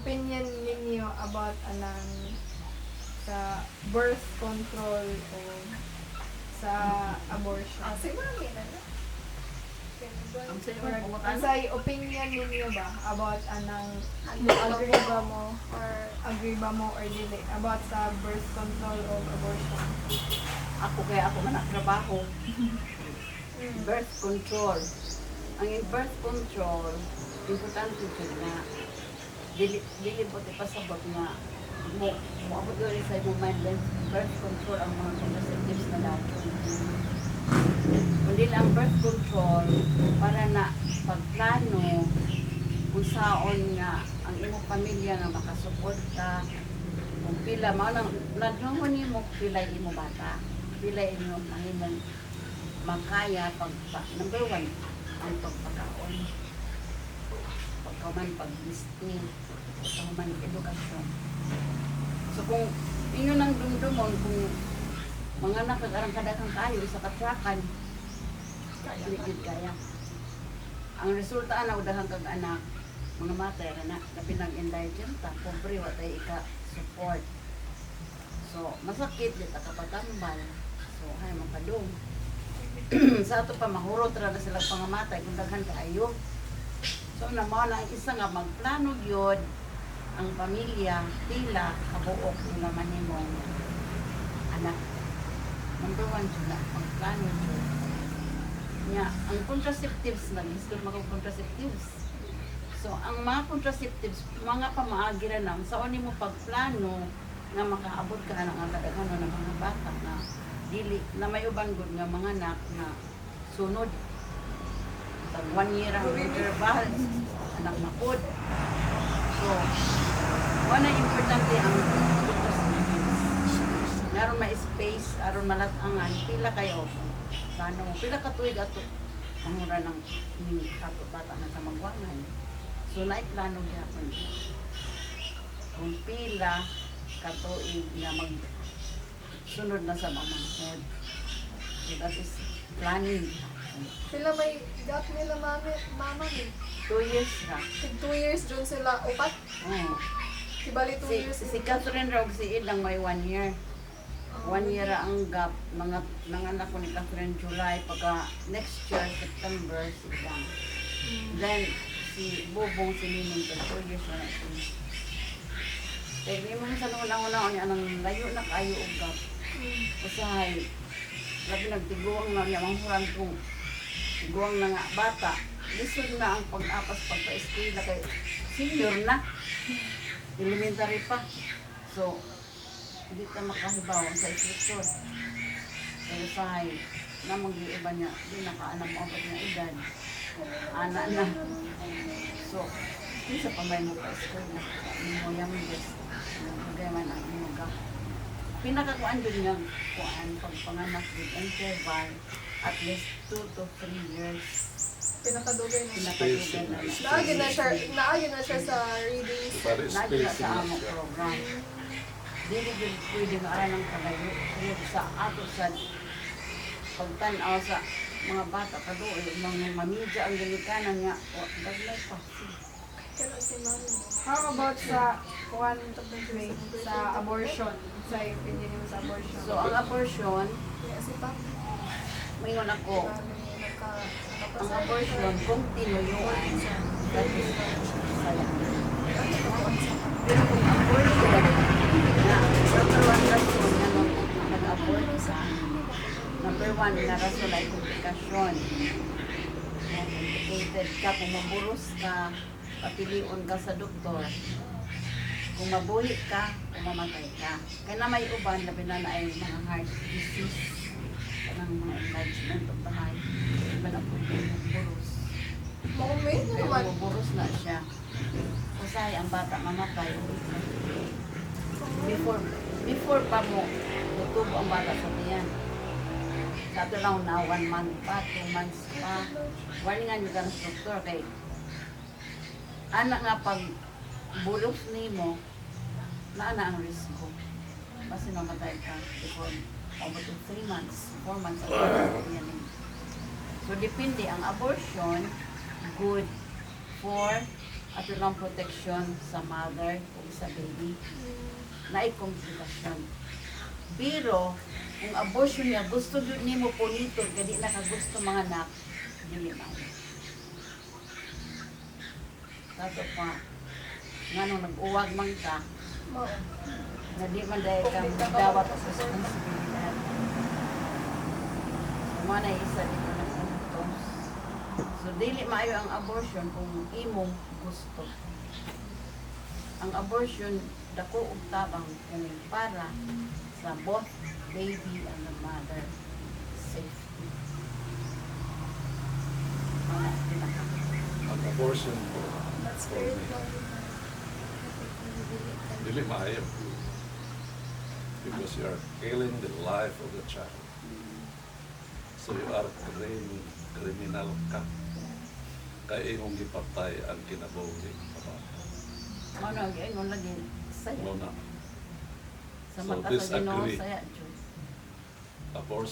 opinion ninyo about anang sa birth control o sa abortion? Sige, mami na. Ang sa'yo, Correct. kung Ang ano? sa opinion ninyo ba about anang Agree ba mo? Or agree ba mo or dili about sa birth control o abortion? Ako kaya ako man trabaho. Birth control. Ang birth control, importante ito na dili po ipasabot nga mo abot yun sa imong mind birth control ang mga contraceptives na natin. Kundi lang birth control para na pagplano kung saon nga ang imong pamilya nga makasuporta kung pila mao nang nadlongon nimo pila imo bata pila imo ang imong makaya number one ang pagpakaon pagkaman pag-listing pagkaman edukasyon. So kung inyo nang dumdumon kung mga nakagarang kadakang kayo sa katrakan ligid kaya ang resulta na udahang kag anak mga matay na pinag-enlighten ta pobre wa tay ika support so masakit dito kapatambal so ay makadung sa ato pa mahurot ra na sila pangamatay kung daghan kaayo so na mao na ang isa nga magplano gyud ang pamilya pila kabuok nila manimong anak number one sila magplano gyud nya ang contraceptives na gusto mag-contraceptives. So ang mga contraceptives mga pamaagi ra nam sa ni mo pagplano nga makaabot ka ng kadaghanon ng mga bata na dili na may uban gud nga mga anak na sunod tag 1 year ang interval anak na pod. So wala importante ang contraceptives. Naron may space aron malat-angan pila kayo paano mo pila ka tuig ato ang mura ng ato bata na sa magwangan so naiplano gyapon kung pila ka tuig nga mag sunod na sa mamangkod so that is planning sila may gap nila mama ni. 2 years ra 2 years dun sila upat. oh. Kibali 2 years. si Catherine Rog si Id lang may 1 year 1 year ang gap nanganak ko ni Catherine July pagka next year September si Ilang then si Bobong si Nining 2 years na natin kaya di mo sa una niya anang layo na kayo og gap usahay labi nagtiguang na niya manghuran kong tiguang na nga bata lisod na ang pag-apas pagpa-eskwela kay senior na elementary pa so hindi ka makahibaw sa instructor. Pero sahay, na mag-iiba niya, hindi nakaanak mo ang niya edad. Anak na. So, hindi sa pamay mo pa-school na. Hindi mo yung best. Nagayaman ang iyong gap. Pinakakuan doon niyang kuan, pagpanganak with interval, at least 2 to 3 years. Pinakadugay na. Pinakadugan na. Naagin na siya sa readings. Lagi na sa among program. Dili gyud pwede nga ara ng kalayo kaya sa ato sa pagtan-aw sa mga bata kaduol mga mamidya ang gilikanan niya o daglay pa Pero si mami. How about sa sa abortion? Sa opinion niyo sa abortion? so ang abortion Kaya si Papi. mayon ako ang Ang abortion kung tinuyuan that is saya pero kung abortion na number one rason na mag-abort ka number one na rason ay komplikasyon complicated ka kung maburos ka papiliun ka sa doktor kung mabuhi ka kung mamatay ka kaya na may uban labi na ay mga heart disease kanang mga enlargement of the heart iba na po yung maburos Maumay kaya naman. maburos na siya kasi ang bata mamatay before pa mo tutubo ang bata sa tiyan sa ito lang na 1 month pa 2 months pa warningan yung ganang struktur kay anak nga pag bulos nimo na ang risko kasi mamatay ka before over to 3 months 4 months so depende ang abortion good for ato lang protection sa mother o sa baby na komplikasyon. Pero kung abortion niya gusto gyud nimo punito kadi nakagusto mga anak dili maayo. Kato pa nga nung nag-uwag man ka Mao. na di man dahil kang dawat sa responsibilidad. So, mga isa dito ng puntos. So, dili maayo ang abortion kung imong gusto. Ang abortion, dako ug tabang kung para sa both baby and the mother safety. Mga pinaka. Ang abortion That's for very me, long. dili maayo. Because you are killing the life of the child. So you are criminal ka. Kaya imong gipatay ang kinabuhi. Ano ang ingon lagi saya. Mo na. Sa So, mata sa Ginoo disagree. saya. Diyos. Abortion